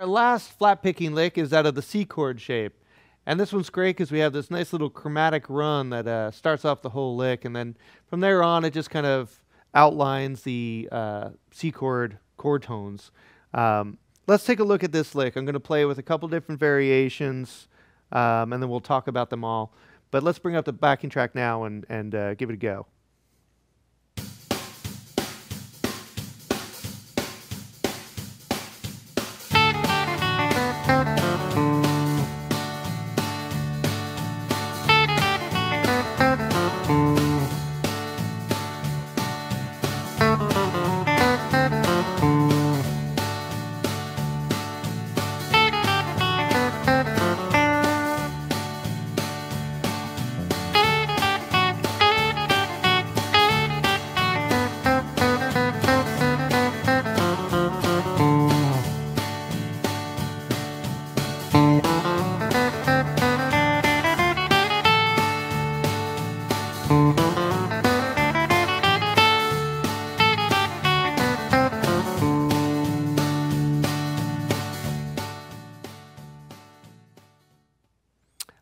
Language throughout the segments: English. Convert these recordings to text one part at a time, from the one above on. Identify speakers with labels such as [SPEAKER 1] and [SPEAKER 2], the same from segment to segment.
[SPEAKER 1] Our last flat picking lick is out of the C chord shape. And this one's great because we have this nice little chromatic run that starts off the whole lick, and then from there on it just kind of outlines the C chord tones. Let's take a look at this lick. I'm going to play with a couple different variations, and then we'll talk about them all. But let's bring up the backing track now and give it a go.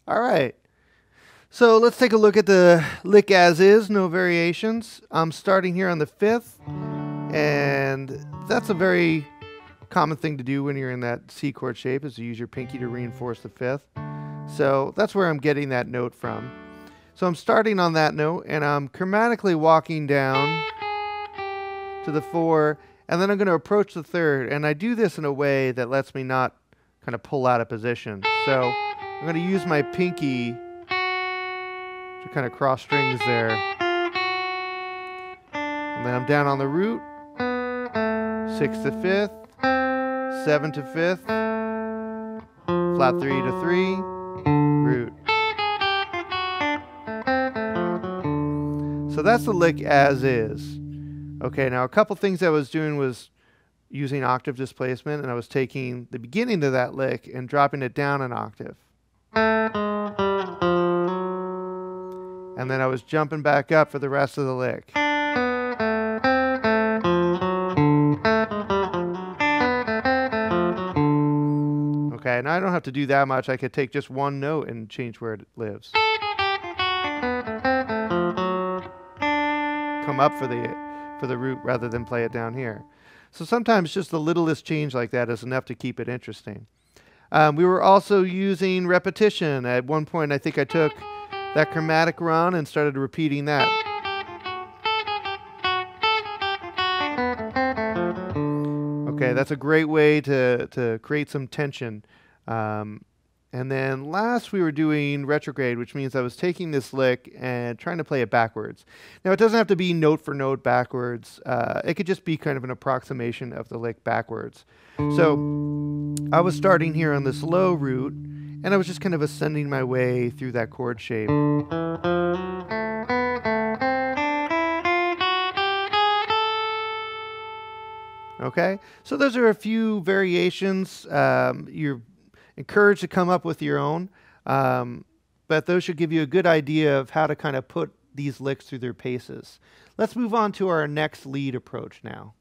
[SPEAKER 1] All right, so let's take a look at the lick as is, no variations. I'm starting here on the 5th, and that's a very common thing to do when you're in that C chord shape, is to use your pinky to reinforce the 5th. So that's where I'm getting that note from. So I'm starting on that note, and I'm chromatically walking down to the 4, and then I'm going to approach the 3rd, and I do this in a way that lets me not kind of pull out of position. So I'm going to use my pinky to kind of cross strings there. And then I'm down on the root, 6 to 5th, 7 to 5th, flat 3 to 3, root. So that's the lick as is. Okay, now a couple things I was doing was using octave displacement, and I was taking the beginning of that lick and dropping it down an octave. And then I was jumping back up for the rest of the lick. Okay, now I don't have to do that much. I could take just one note and change where it lives. Come up for the root rather than play it down here. So sometimes just the littlest change like that is enough to keep it interesting. We were also using repetition. At one point, I think I took that chromatic run and started repeating that. Okay, that's a great way to create some tension. And then last we were doing retrograde, which means I was taking this lick and trying to play it backwards. Now it doesn't have to be note for note backwards. It could just be kind of an approximation of the lick backwards. So I was starting here on this low root, and I was just kind of ascending my way through that chord shape. Okay, so those are a few variations. You're encouraged to come up with your own, but those should give you a good idea of how to kind of put these licks through their paces. Let's move on to our next lead approach now.